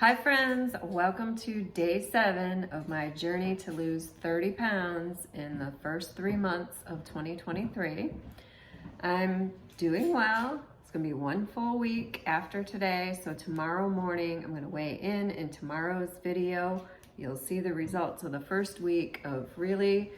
Hi friends, welcome to day 7 of my journey to lose 30 pounds in the first 3 months of 2023. I'm doing well. It's gonna be one full week after today, so tomorrow morning I'm gonna weigh in tomorrow's video. You'll see the results of the first week of really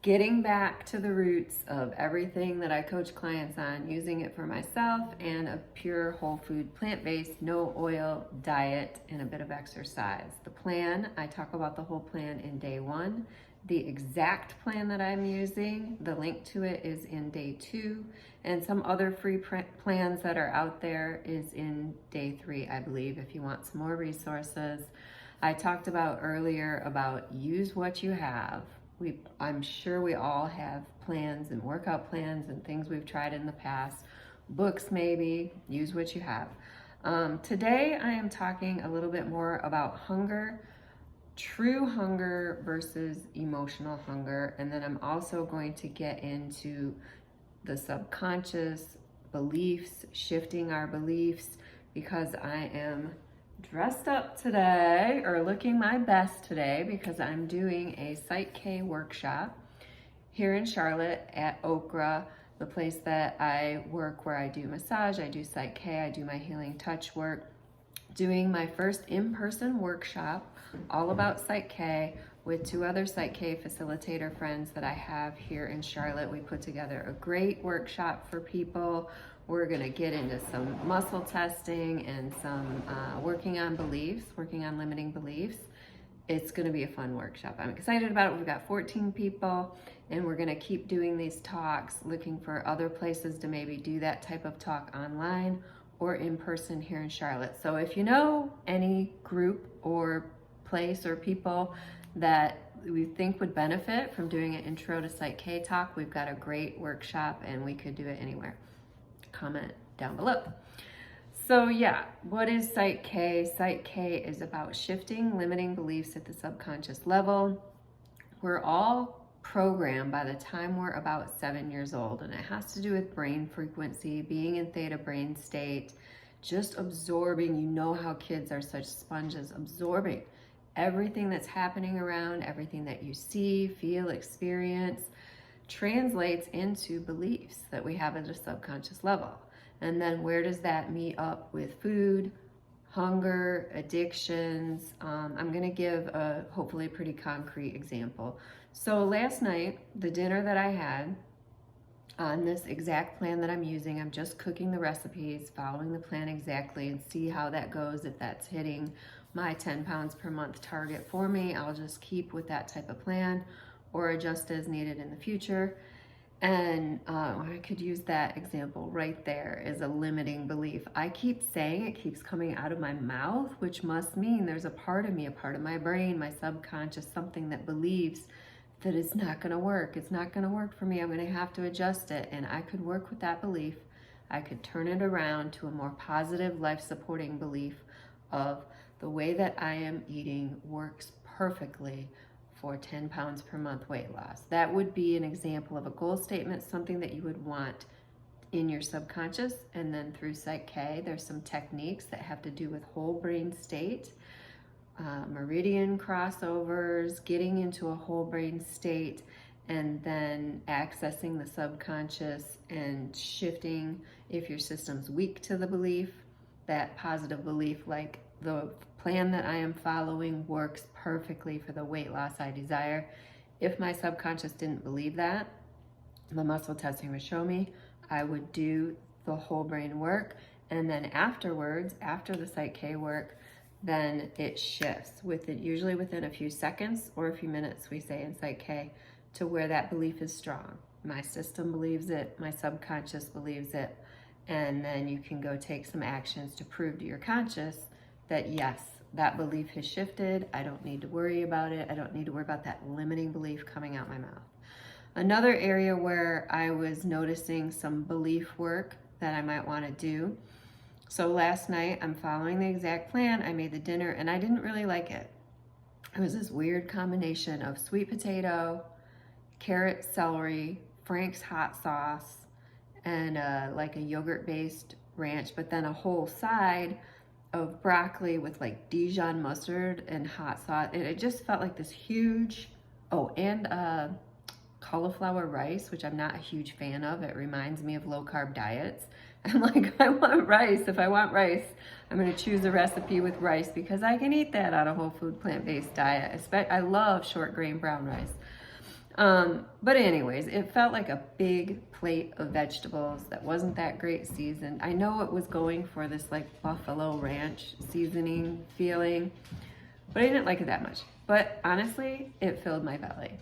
getting back to the roots of everything that I coach clients on, using it for myself, and a pure whole food, plant-based, no oil diet and a bit of exercise. The plan, I talk about the whole plan in day 1. The exact plan that I'm using, the link to it is in day 2, and some other free plans that are out there is in day 3, I believe, if you want some more resources. I talked about earlier about use what you have. I'm sure we all have plans and workout plans and things we've tried in the past, books maybe, use what you have. Today I am talking a little bit more about hunger, true hunger versus emotional hunger, and then I'm also going to get into the subconscious beliefs, shifting our beliefs, because I am dressed up today, or looking my best today, because I'm doing a psych-k workshop here in Charlotte at Okra, the place that I work, where I do massage, I do psych-k, I do my healing touch work. Doing my first in-person workshop all about psych-k with 2 other psych-k facilitator friends that I have here in Charlotte. We put together a great workshop for people. We're gonna get into some muscle testing and some working on beliefs, working on limiting beliefs. It's gonna be a fun workshop. I'm excited about it. We've got 14 people, and we're gonna keep doing these talks, looking for other places to maybe do that type of talk online or in person here in Charlotte. So if you know any group or place or people that we think would benefit from doing an intro to psych-k talk, we've got a great workshop and we could do it anywhere. Comment down below. So yeah, what is psych-k? Psych-k is about shifting limiting beliefs at the subconscious level. We're all programmed by the time we're about 7 years old, and it has to do with brain frequency, being in theta brain state, just absorbing. You know how kids are such sponges, absorbing everything that's happening around, everything that you see, feel, experience, translates into beliefs that we have at a subconscious level. And then where does that meet up with food, hunger, addictions? I'm gonna give a hopefully pretty concrete example. So last night, the dinner that I had on this exact plan that I'm using, I'm just cooking the recipes, following the plan exactly, and see how that goes. If that's hitting my 10 pounds per month target for me, I'll just keep with that type of plan or adjust as needed in the future. And I could use that example right there as a limiting belief. I keep saying it, keeps coming out of my mouth, which must mean there's a part of me, a part of my brain, my subconscious, something that believes that it's not gonna work. It's not gonna work for me. I'm gonna have to adjust it. And I could work with that belief. I could turn it around to a more positive, life-supporting belief of the way that I am eating works perfectly for 10 pounds per month weight loss. That would be an example of a goal statement, something that you would want in your subconscious. And then through psych-k, there's some techniques that have to do with whole brain state, meridian crossovers, getting into a whole brain state, and then accessing the subconscious and shifting, if your system's weak to the belief, that positive belief, like the plan that I am following works perfectly for the weight loss I desire. If my subconscious didn't believe that, the muscle testing would show me, I would do the whole brain work, and then afterwards, after the psych-k work, then it shifts usually within a few seconds or a few minutes, we say in psych-k, to where that belief is strong. My system believes it, my subconscious believes it, and then you can go take some actions to prove to your conscious that yes, that belief has shifted. I don't need to worry about it. I don't need to worry about that limiting belief coming out my mouth. Another area where I was noticing some belief work that I might want to do. So last night, I'm following the exact plan. I made the dinner and I didn't really like it. It was this weird combination of sweet potato, carrot, celery, Frank's hot sauce, and like a yogurt-based ranch, but then a whole side of broccoli with like Dijon mustard and hot sauce. And it just felt like this huge, oh, and cauliflower rice, which I'm not a huge fan of. It reminds me of low carb diets. I'm like, I want rice. If I want rice, I'm going to choose a recipe with rice because I can eat that on a whole food plant-based diet. I love short grain brown rice. But anyways, it felt like a big plate of vegetables that wasn't that great seasoned. I know it was going for this like buffalo ranch seasoning feeling, but I didn't like it that much. But honestly, it filled my belly.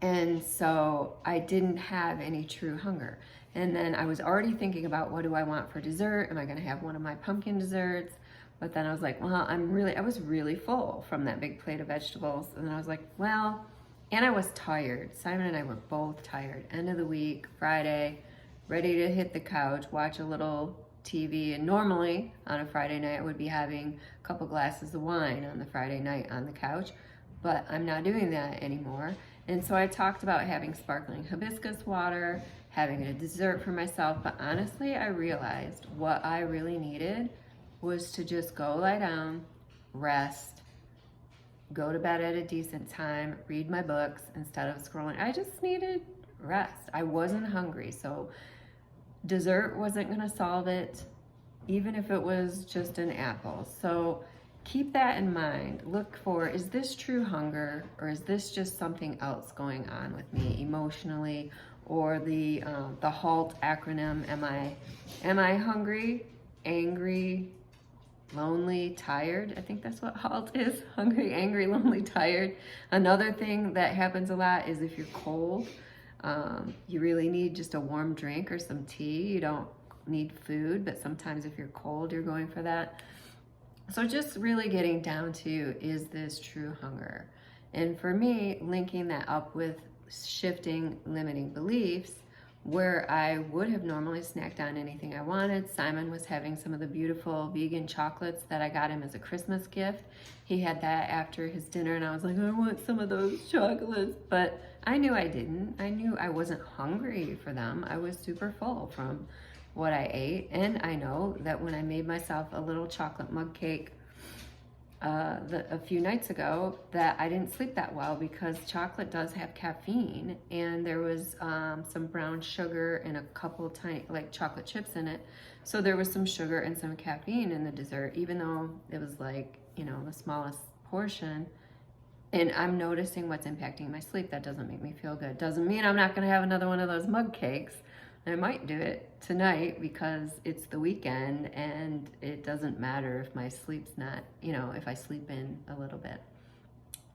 And so I didn't have any true hunger. And then I was already thinking about, what do I want for dessert? Am I going to have one of my pumpkin desserts? But then I was like, well, I was really full from that big plate of vegetables. And then I was like, well, and I was tired. Simon and I were both tired. End of the week, Friday, ready to hit the couch, watch a little TV. And normally on a Friday night, I would be having a couple glasses of wine on the Friday night on the couch. But I'm not doing that anymore. And so I talked about having sparkling hibiscus water, having a dessert for myself. But honestly, I realized what I really needed was to just go lie down, rest, go to bed at a decent time, read my books instead of scrolling. I just needed rest. I wasn't hungry, so dessert wasn't going to solve it, even if it was just an apple. So keep that in mind. Look for, is this true hunger, or is this just something else going on with me emotionally? Or the HALT acronym, am I hungry, angry, lonely, tired? I think that's what HALT is. Hungry, angry, lonely, tired. Another thing that happens a lot is if you're cold, you really need just a warm drink or some tea. You don't need food, but sometimes if you're cold, you're going for that. So just really getting down to, is this true hunger? And for me, linking that up with shifting limiting beliefs, where I would have normally snacked on anything I wanted. Simon was having some of the beautiful vegan chocolates that I got him as a Christmas gift. He had that after his dinner, and I was like, I want some of those chocolates. But I knew I didn't. I knew I wasn't hungry for them. I was super full from what I ate. And I know that when I made myself a little chocolate mug cake a few nights ago, that I didn't sleep that well because chocolate does have caffeine, and there was some brown sugar and a couple tiny like chocolate chips in it. So there was some sugar and some caffeine in the dessert, even though it was like, the smallest portion. And I'm noticing what's impacting my sleep. That doesn't make me feel good. Doesn't mean I'm not going to have another one of those mug cakes. I might do it tonight because it's the weekend and it doesn't matter if my sleep's not, if I sleep in a little bit.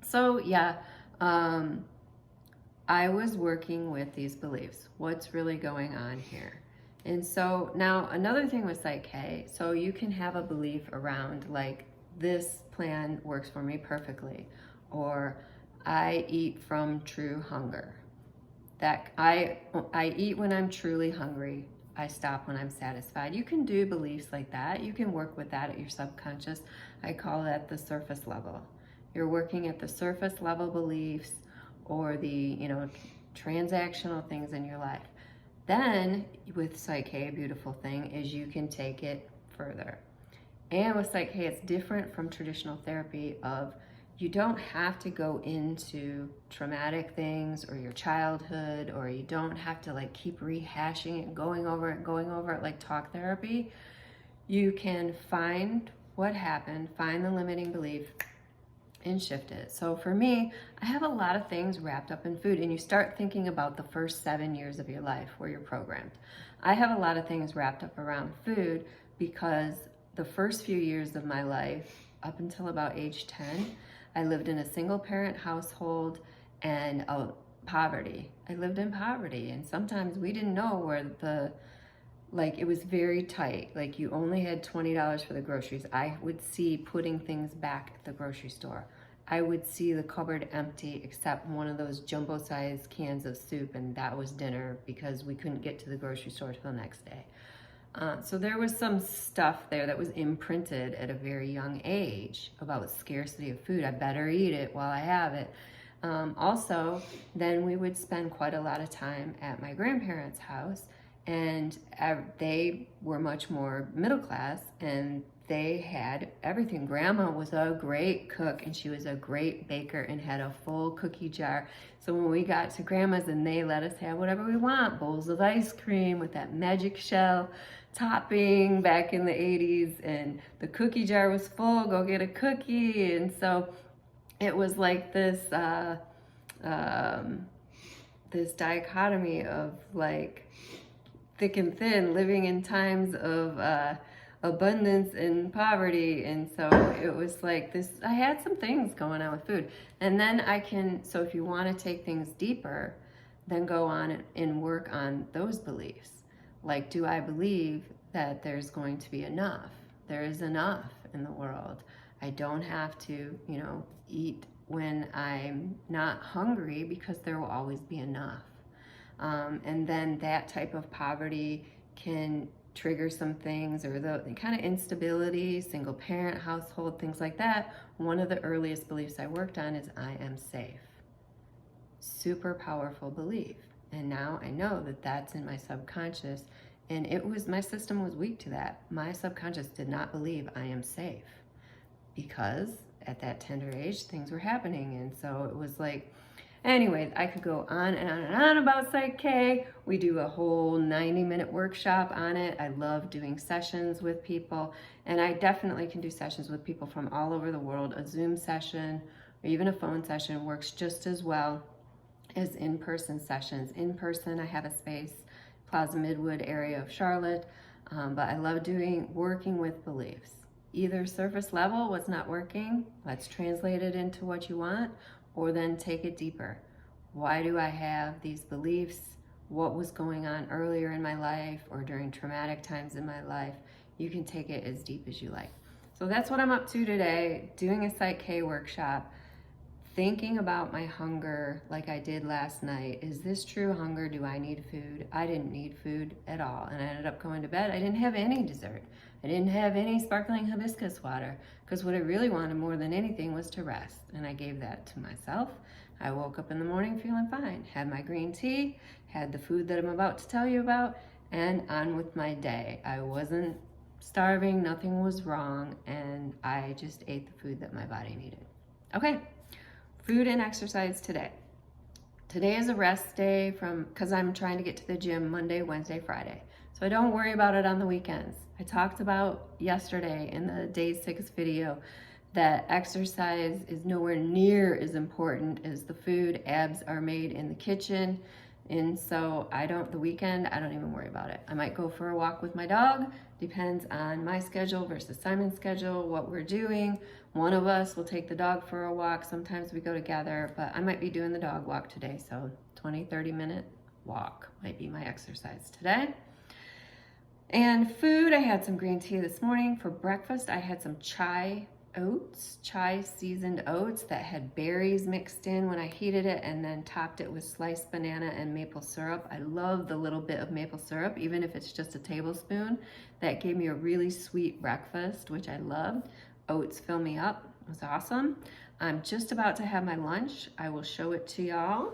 So yeah, I was working with these beliefs. What's really going on here? And so now another thing with psych-k, so you can have a belief around like, this plan works for me perfectly, or I eat from true hunger. That I eat when I'm truly hungry. I stop when I'm satisfied. You can do beliefs like that. You can work with that at your subconscious. I call that the surface level. You're working at the surface level beliefs, or the, transactional things in your life. Then with psych-k, a beautiful thing is you can take it further. And with psych-k, it's different from traditional therapy of, you don't have to go into traumatic things or your childhood, or you don't have to like keep rehashing it, going over it like talk therapy. You can find what happened, find the limiting belief, and shift it. So for me, I have a lot of things wrapped up in food, and you start thinking about the first 7 years of your life where you're programmed. I have a lot of things wrapped up around food because the first few years of my life, up until about age 10, I lived in a single parent household and poverty. I lived in poverty, and sometimes we didn't know where it was very tight. Like you only had $20 for the groceries. I would see putting things back at the grocery store. I would see the cupboard empty except one of those jumbo-sized cans of soup, and that was dinner because we couldn't get to the grocery store till the next day. So there was some stuff there that was imprinted at a very young age about the scarcity of food. I better eat it while I have it. Also, then we would spend quite a lot of time at my grandparents' house, and they were much more middle class, and they had everything. Grandma was a great cook and she was a great baker and had a full cookie jar. So when we got to Grandma's and they let us have whatever we want, bowls of ice cream with that magic shell topping back in the 80s, and the cookie jar was full, go get a cookie. And so it was like this this dichotomy of like thick and thin, living in times of abundance and poverty. And so it was like this, I had some things going on with food. And then so if you want to take things deeper, then go on and work on those beliefs. Like, do I believe that there's going to be enough? There is enough in the world. I don't have to, eat when I'm not hungry, because there will always be enough. And then that type of poverty can trigger some things, or the kind of instability, single parent household, things like that. One of the earliest beliefs I worked on is I am safe. Super powerful belief. And now I know that that's in my subconscious, and my system was weak to that. My subconscious did not believe I am safe, because at that tender age things were happening. And so it was like, anyways, I could go on and on and on about psych-k. We do a whole 90-minute workshop on it. I love doing sessions with people, and I definitely can do sessions with people from all over the world. A Zoom session or even a phone session works just as well as in-person sessions. In person, I have a space, Plaza Midwood area of Charlotte, but I love working with beliefs. Either surface level, what's not working, let's translate it into what you want, or then take it deeper. Why do I have these beliefs? What was going on earlier in my life or during traumatic times in my life? You can take it as deep as you like. So that's what I'm up to today, doing a psych-k workshop, thinking about my hunger like I did last night. Is this true hunger? Do I need food? I didn't need food at all. And I ended up going to bed. I didn't have any dessert. I didn't have any sparkling hibiscus water, because what I really wanted more than anything was to rest. And I gave that to myself. I woke up in the morning feeling fine, had my green tea, had the food that I'm about to tell you about, and on with my day. I wasn't starving, nothing was wrong, and I just ate the food that my body needed. Okay. Food and exercise today. Today is a rest day because I'm trying to get to the gym Monday, Wednesday, Friday. So I don't worry about it on the weekends. I talked about yesterday in the day 6 video that exercise is nowhere near as important as the food. Abs are made in the kitchen. And so the weekend, I don't even worry about it. I might go for a walk with my dog. Depends on my schedule versus Simon's schedule, what we're doing. One of us will take the dog for a walk. Sometimes we go together, but I might be doing the dog walk today. So 20-30 minute walk might be my exercise today. And food, I had some green tea this morning. For breakfast, I had some chai seasoned oats that had berries mixed in when I heated it, and then topped it with sliced banana and maple syrup. I love the little bit of maple syrup, even if it's just a tablespoon. That gave me a really sweet breakfast, which I loved. Oats fill me up. It was awesome. I'm just about to have my lunch. I will show it to y'all.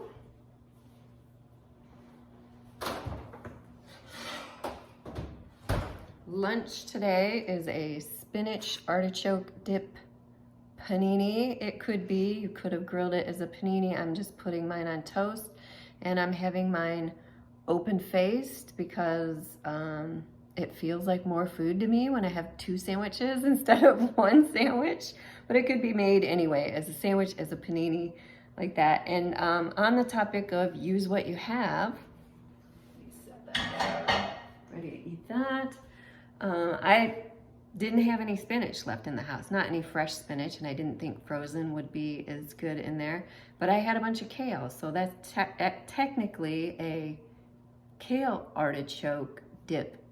Lunch today is a spinach artichoke dip panini. It could be, you could have grilled it as a panini. I'm just putting mine on toast, and I'm having mine open-faced because it feels like more food to me when I have 2 sandwiches instead of 1 sandwich. But it could be made anyway as a sandwich, as a panini, like that. And on the topic of use what you have, let me set that down. Ready to eat that. I didn't have any spinach left in the house, not any fresh spinach, and I didn't think frozen would be as good in there, but I had a bunch of kale, so that's technically a kale artichoke dip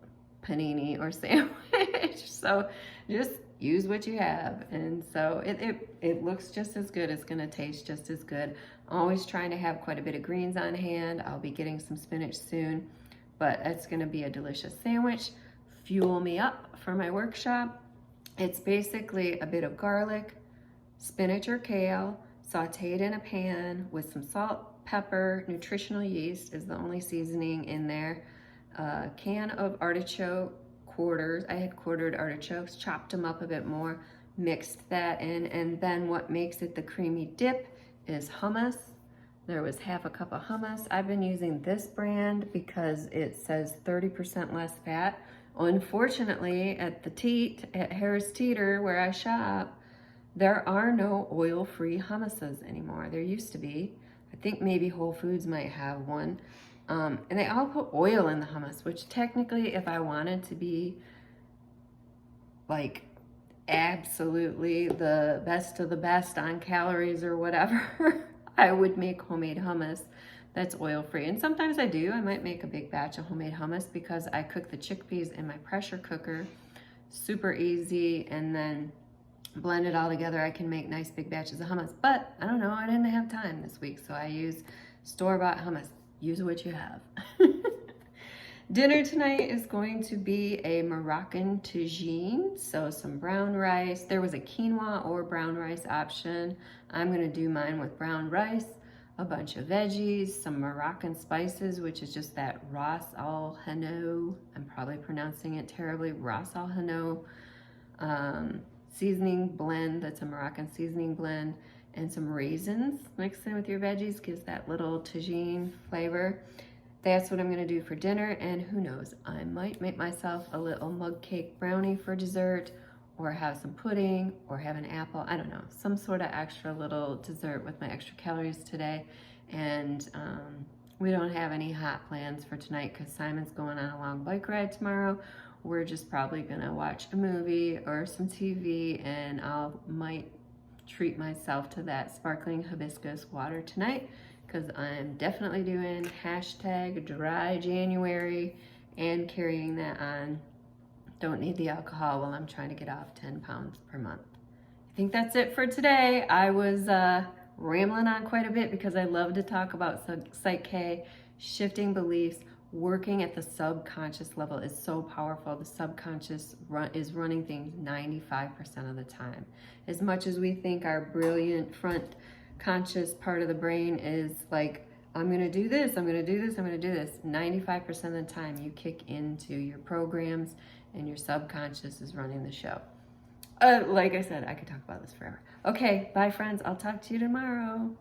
panini or sandwich. So just use what you have. And so it looks just as good. It's gonna taste just as good. Always trying to have quite a bit of greens on hand. I'll be getting some spinach soon, but it's gonna be a delicious sandwich. Fuel me up for my workshop. It's basically a bit of garlic, spinach or kale, sauteed in a pan with some salt, pepper, nutritional yeast is the only seasoning in there, a can of artichoke quarters. I had quartered artichokes, chopped them up a bit more, mixed that in, and then what makes it the creamy dip is hummus. There was half a cup of hummus. I've been using this brand because it says 30% less fat. Unfortunately, at Harris Teeter, where I shop, there are no oil-free hummuses anymore. There used to be. I think maybe Whole Foods might have one. And they all put oil in the hummus, which technically, if I wanted to be like absolutely the best of the best on calories or whatever, I would make homemade hummus that's oil-free. And sometimes I do. I might make a big batch of homemade hummus because I cook the chickpeas in my pressure cooker. Super easy. And then blend it all together. I can make nice big batches of hummus. But I don't know. I didn't have time this week. So I use store-bought hummus. Use what you have. Dinner tonight is going to be a Moroccan tagine, so some brown rice. There was a quinoa or brown rice option. I'm gonna do mine with brown rice, a bunch of veggies, some Moroccan spices, which is just that Ras Al Hanout, I'm probably pronouncing it terribly, Ras Al Hanout seasoning blend. That's a Moroccan seasoning blend, and some raisins mixed in with your veggies gives that little tagine flavor. That's what I'm gonna do for dinner, and who knows, I might make myself a little mug cake brownie for dessert, or have some pudding, or have an apple, I don't know, some sort of extra little dessert with my extra calories today. And we don't have any hot plans for tonight because Simon's going on a long bike ride tomorrow. We're just probably gonna watch a movie or some TV, and might treat myself to that sparkling hibiscus water tonight, because I'm definitely doing #dry January and carrying that on. Don't need the alcohol while I'm trying to get off 10 pounds per month. I think that's it for today. I was rambling on quite a bit because I love to talk about psych-k, shifting beliefs. Working at the subconscious level is so powerful. The subconscious is running things 95% of the time. As much as we think our brilliant front conscious part of the brain is like, I'm gonna do this, I'm gonna do this, I'm gonna do this. 95% of the time you kick into your programs and your subconscious is running the show. Like I said, I could talk about this forever. Okay, bye friends, I'll talk to you tomorrow.